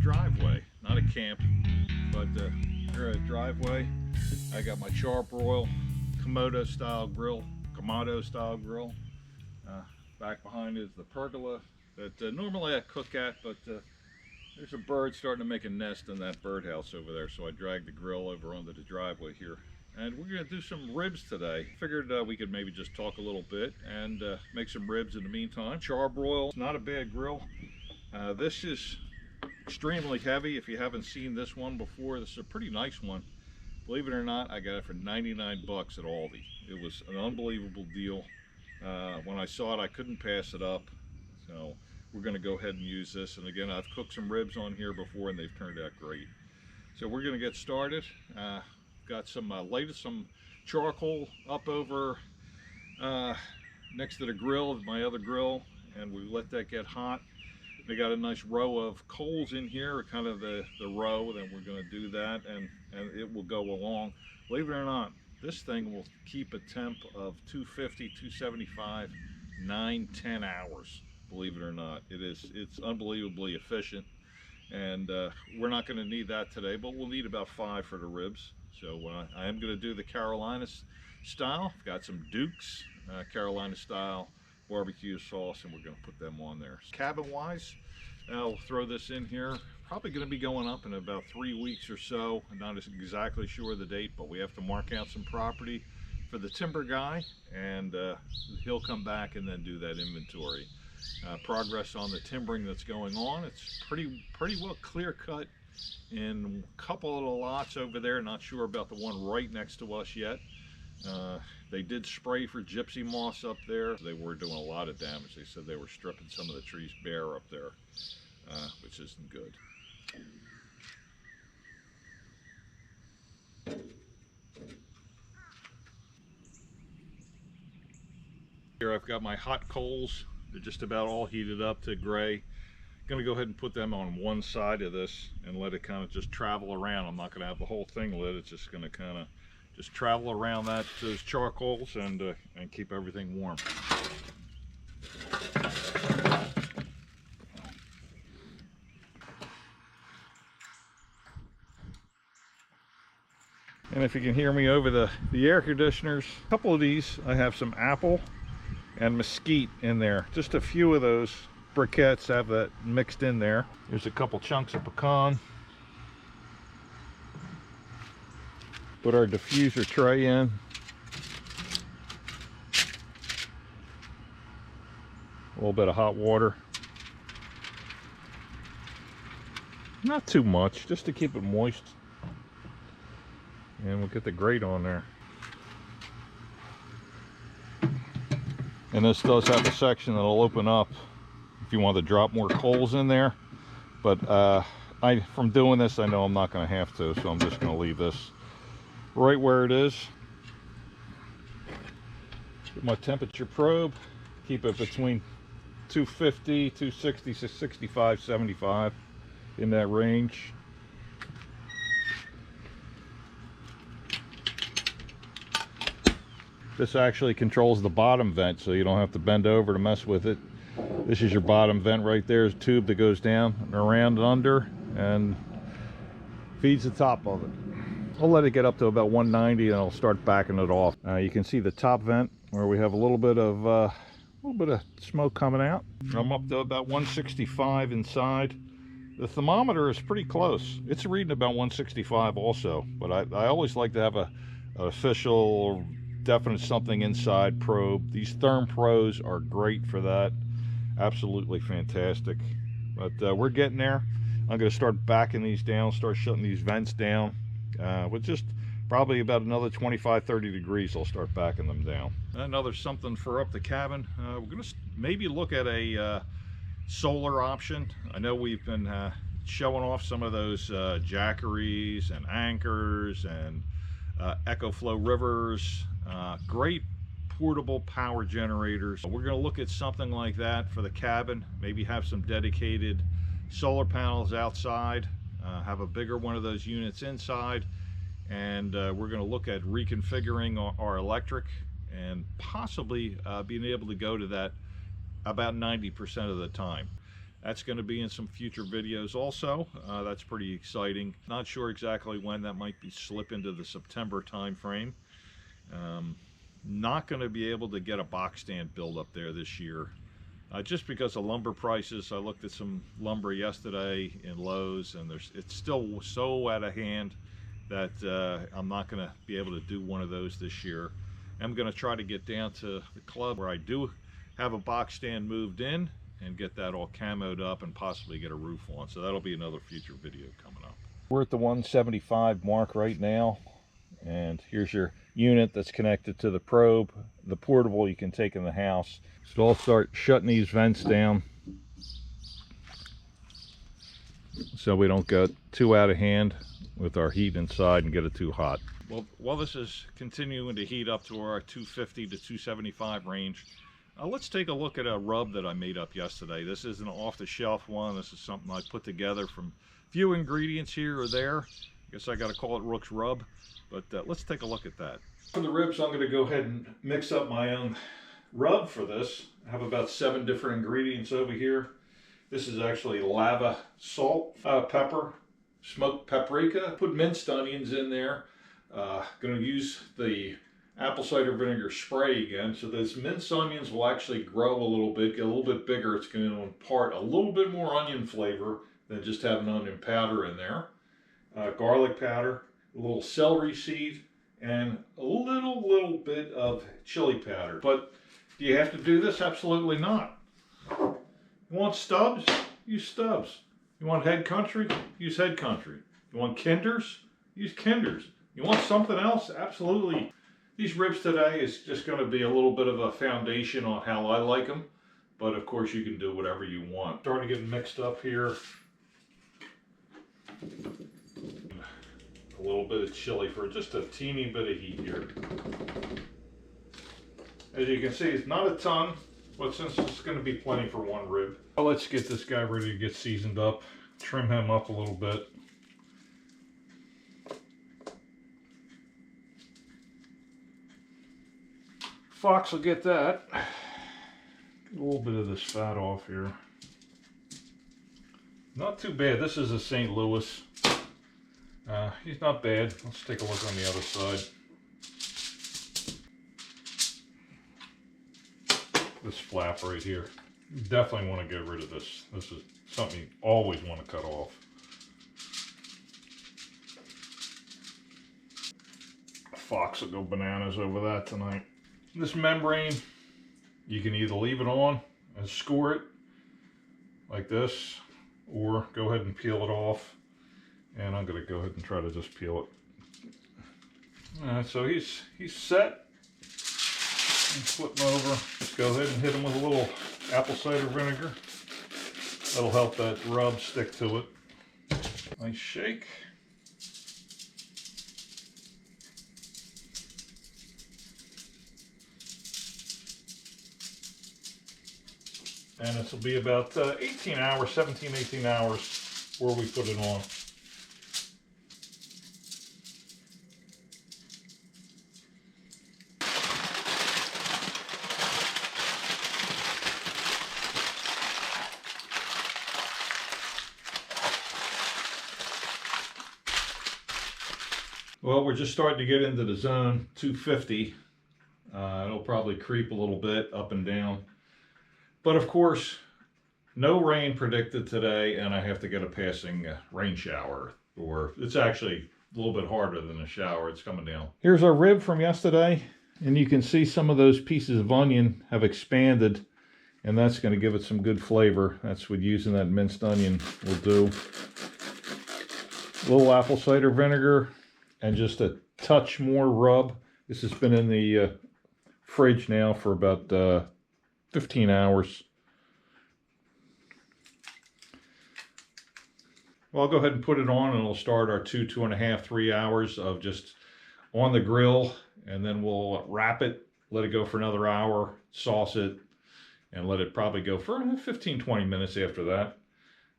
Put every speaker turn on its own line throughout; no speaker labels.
driveway, not a camp, but here at a driveway. I got my Char-Broil Kamado style grill. Back behind is the pergola that normally I cook at, but there's a bird starting to make a nest in that birdhouse over there, so I dragged the grill over onto the driveway here. And we're going to do some ribs today. Figured we could maybe just talk a little bit and make some ribs in the meantime. Char-broil, not a bad grill. This is extremely heavy. If you haven't seen this one before, this is a pretty nice one. Believe it or not, I got it for 99 bucks at Aldi. It was an unbelievable deal. When I saw it, I couldn't pass it up. So we're going to go ahead and use this. And again, I've cooked some ribs on here before and they've turned out great. So we're going to get started. Got some some charcoal up over next to the grill, my other grill, and we let that get hot. They got a nice row of coals in here, kind of the row, and we're going to do that, and it will go along. Believe it or not, this thing will keep a temp of 250, 275, 9-10 hours. Believe it or not, it's unbelievably efficient, and we're not going to need that today, but we'll need about 5 for the ribs. So I am going to do the Carolina style. I've got some Duke's Carolina style barbecue sauce, and we're going to put them on there. Cabin wise, I'll throw this in here. Probably going to be going up in about 3 weeks or so. I'm not exactly sure of the date, but we have to mark out some property for the timber guy, and he'll come back and then do that inventory. Progress on the timbering that's going on. It's pretty well clear cut in a couple of the lots over there. Not sure about the one right next to us yet. They did spray for gypsy moss up there. They were doing a lot of damage. They said they were stripping some of the trees bare up there, which isn't good. Here I've got my hot coals. They're just about all heated up to gray. Going to go ahead and put them on one side of this and let it kind of just travel around. I'm not going to have the whole thing lit. It's just going to kind of just travel around those charcoals and keep everything warm. And if you can hear me over the air conditioners, a couple of these, I have some apple and mesquite in there. Just a few of those briquettes have that mixed in there. There's a couple chunks of pecan. Put our diffuser tray in. A little bit of hot water. Not too much, just to keep it moist. And we'll get the grate on there. And this does have a section that'll open up if you want to drop more coals in there. But from doing this, I know I'm not going to have to, so I'm just going to leave this right where it is. Get my temperature probe, keep it between 250, 260, 65, 75, in that range. This actually controls the bottom vent, so you don't have to bend over to mess with it. This is your bottom vent right there. There's a tube that goes down and around and under and feeds the top of it. I'll let it get up to about 190 and I'll start backing it off. You can see the top vent where we have a little bit of smoke coming out. I'm up to about 165 inside. The thermometer is pretty close. It's reading about 165 also, but I always like to have an official, definite something inside probe. These Therm Pros are great for that. Absolutely fantastic. But we're getting there. I'm going to start backing these down, start shutting these vents down. With just probably about another 25-30 degrees, I'll start backing them down. Another something for up the cabin. We're going to maybe look at a solar option. I know we've been showing off some of those jackeries and anchors and EcoFlow rivers. Great portable power generators. We're going to look at something like that for the cabin. Maybe have some dedicated solar panels outside. Have a bigger one of those units inside, and we're going to look at reconfiguring our electric and possibly being able to go to that about 90% of the time. That's going to be in some future videos also. That's pretty exciting. Not sure exactly when. That might be slip into the September time frame. Not going to be able to get a box stand built up there this year. Just because of lumber prices. I looked at some lumber yesterday in Lowe's, and it's still so out of hand that I'm not going to be able to do one of those this year. I'm going to try to get down to the club where I do have a box stand moved in and get that all camoed up and possibly get a roof on. So that'll be another future video coming up. We're at the 175 mark right now, and here's your unit that's connected to the probe. The portable you can take in the house. So I'll start shutting these vents down so we don't get too out of hand with our heat inside and get it too hot. Well, while this is continuing to heat up to our 250 to 275 range, let's take a look at a rub that I made up yesterday. This is an off-the-shelf one. This is something I put together from a few ingredients here or there. I guess I got to call it Rooks Rub, but let's take a look at that. For the ribs, I'm going to go ahead and mix up my own rub for this. I have about 7 different ingredients over here. This is actually lava salt, pepper, smoked paprika. Put minced onions in there. Going to use the apple cider vinegar spray again, so those minced onions will actually grow a little bit, get a little bit bigger. It's going to impart a little bit more onion flavor than just having onion powder in there. Garlic powder, a little celery seed, and a little bit of chili powder. But do you have to do this? Absolutely not. You want stubs? Use stubs. You want head country? Use head country. You want kinders? Use kinders. You want something else? Absolutely. These ribs today is just going to be a little bit of a foundation on how I like them, but of course you can do whatever you want. Starting to get mixed up here. A little bit of chili for just a teeny bit of heat here. As you can see, it's not a ton, but since it's going to be plenty for one rib. Well, let's get this guy ready to get seasoned up. Trim him up a little bit. Fox will get that. Get a little bit of this fat off here. Not too bad. This is a St. Louis. He's not bad. Let's take a look on the other side. This flap right here. You definitely want to get rid of this. This is something you always want to cut off. Fox will go bananas over that tonight. This membrane, you can either leave it on and score it like this, or go ahead and peel it off. And I'm going to go ahead and try to just peel it. Alright, so he's set. Flip him over. Just go ahead and hit him with a little apple cider vinegar. That'll help that rub stick to it. Nice shake. And this will be about 18 hours, 17, 18 hours before we put it on. Well, we're just starting to get into the zone 250. It'll probably creep a little bit up and down. But of course, no rain predicted today, and I have to get a passing rain shower. Or it's actually a little bit harder than a shower. It's coming down. Here's our rib from yesterday, and you can see some of those pieces of onion have expanded, and that's going to give it some good flavor. That's what using that minced onion will do. A little apple cider vinegar and just a touch more rub. This has been in the fridge now for about 15 hours. Well, I'll go ahead and put it on, and it'll start our 2.5, 3 hours of just on the grill, and then we'll wrap it, let it go for another hour, sauce it, and let it probably go for 15, 20 minutes after that.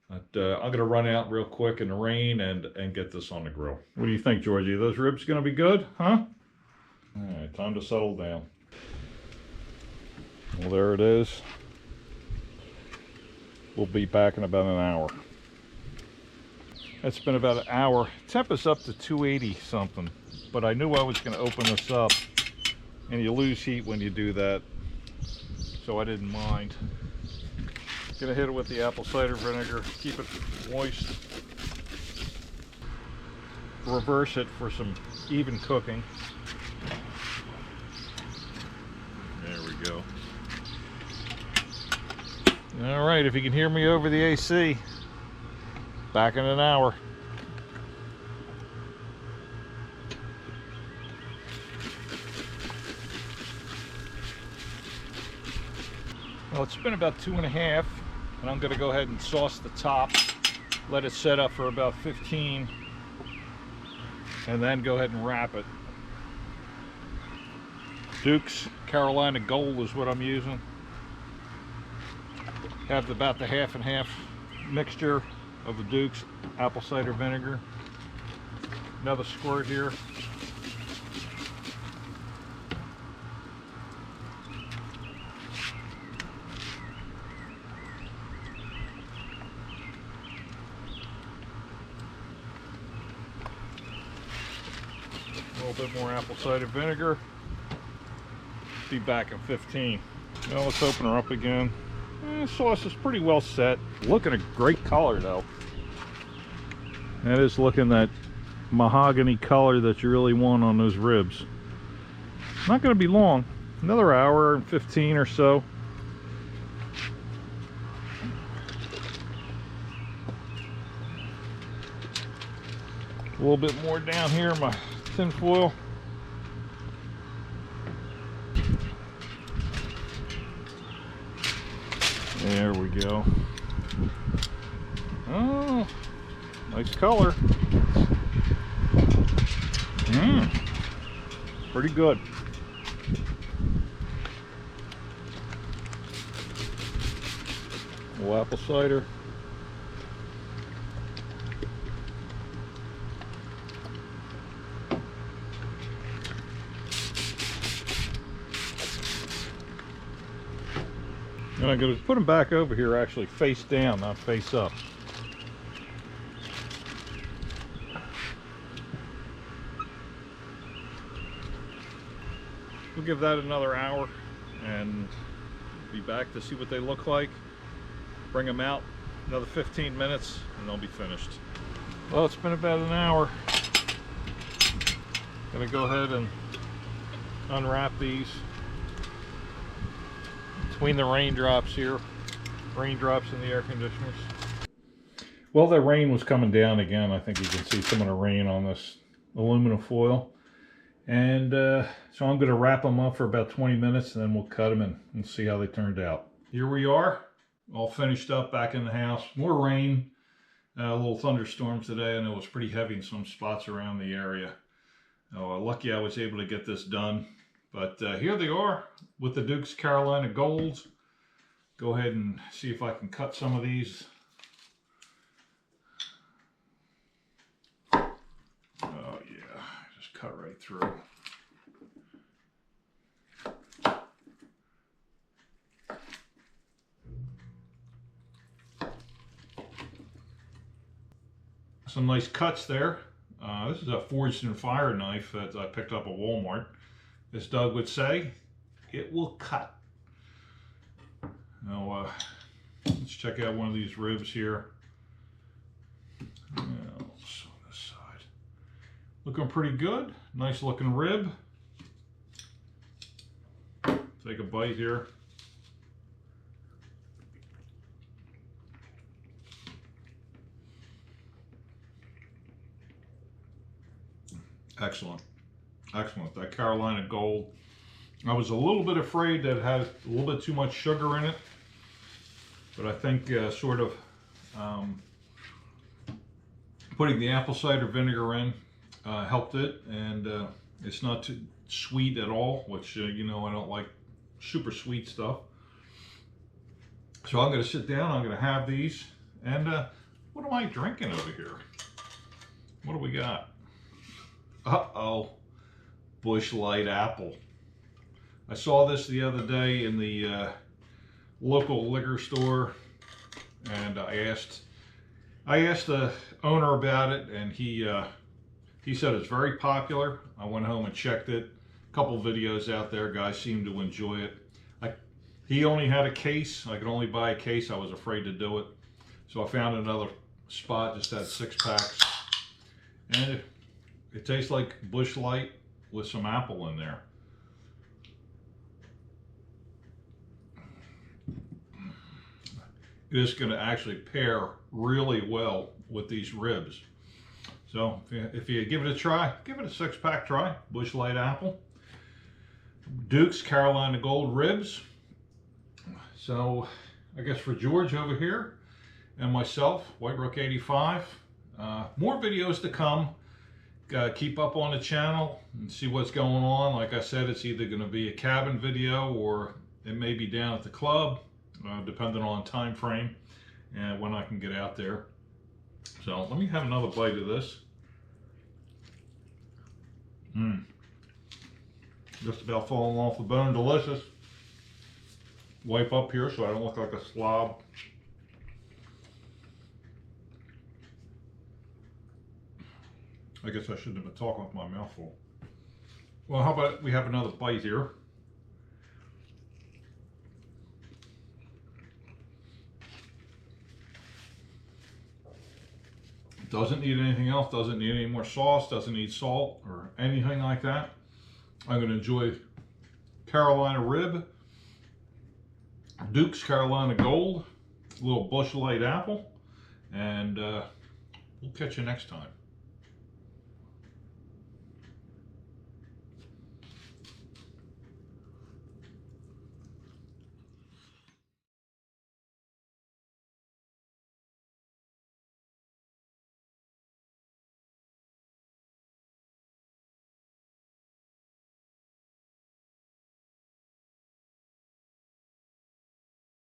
But I'm going to run out real quick in the rain and get this on the grill. What do you think, Georgie? Are those ribs going to be good, huh? All right, time to settle down. Well, there it is. We'll be back in about an hour. It's been about an hour. Temp is up to 280 something, but I knew I was going to open this up, and you lose heat when you do that, so I didn't mind. Gonna hit it with the apple cider vinegar, keep it moist. Reverse it for some even cooking. There we go. All right, if you can hear me over the AC, back in an hour. Well, it's been about 2.5, and I'm going to go ahead and sauce the top, let it set up for about 15, and then go ahead and wrap it. Duke's Carolina Gold is what I'm using. Have about the half and half mixture of the Duke's apple cider vinegar. Another squirt here. A little bit more apple cider vinegar. Be back in 15. Now let's open her up again. Sauce is pretty well set. Looking a great color though. That is looking that mahogany color that you really want on those ribs. Not going to be long. Another hour and 15 or so. A little bit more down here in my tin foil. There we go. Oh, nice color. Pretty good. A little apple cider. And I'm going to put them back over here, actually face down, not face up. We'll give that another hour and be back to see what they look like. Bring them out another 15 minutes and they'll be finished. Well, it's been about an hour. Gonna go ahead and unwrap these. Between the raindrops here, raindrops in the air conditioners. Well, the rain was coming down again. I think you can see some of the rain on this aluminum foil. And so I'm going to wrap them up for about 20 minutes and then we'll cut them and see how they turned out. Here we are, all finished up back in the house. More rain, a little thunderstorms today, and it was pretty heavy in some spots around the area. Lucky I was able to get this done. But here they are with the Duke's Carolina Golds. Go ahead and see if I can cut some of these. Oh yeah, just cut right through. Some nice cuts there. This is a forged and fire knife that I picked up at Walmart. As Doug would say, it will cut. Now, let's check out one of these ribs here. Let's on this side. Looking pretty good. Nice looking rib. Take a bite here. Excellent. Excellent. That Carolina Gold. I was a little bit afraid that it had a little bit too much sugar in it, but I think sort of putting the apple cider vinegar in helped it, and it's not too sweet at all, which you know, I don't like super sweet stuff. So I'm going to sit down, I'm going to have these, and what am I drinking over here? What do we got? Uh-oh. Busch Light Apple. I saw this the other day in the local liquor store, and I asked the owner about it, and he said it's very popular. I went home and checked it. A couple videos out there, guys seem to enjoy it. He only had a case. I could only buy a case. I was afraid to do it, so I found another spot, just had 6 packs, and it tastes like Busch Light with some apple in there. It is going to actually pair really well with these ribs. So if you give it a try, give it a 6-pack try. Busch Light apple, Duke's Carolina Gold ribs. So I guess for George over here and myself, White Rook 85, more videos to come. Keep up on the channel and see what's going on. Like I said, it's either going to be a cabin video or it may be down at the club, depending on time frame and when I can get out there. So let me have another bite of this. Just about falling off the bone. Delicious. Wipe up here so I don't look like a slob. I guess I shouldn't have been talking with my mouth full. Well, how about we have another bite here. Doesn't need anything else, doesn't need any more sauce, doesn't need salt or anything like that. I'm going to enjoy Carolina rib, Duke's Carolina Gold, a little Busch Light apple, and we'll catch you next time.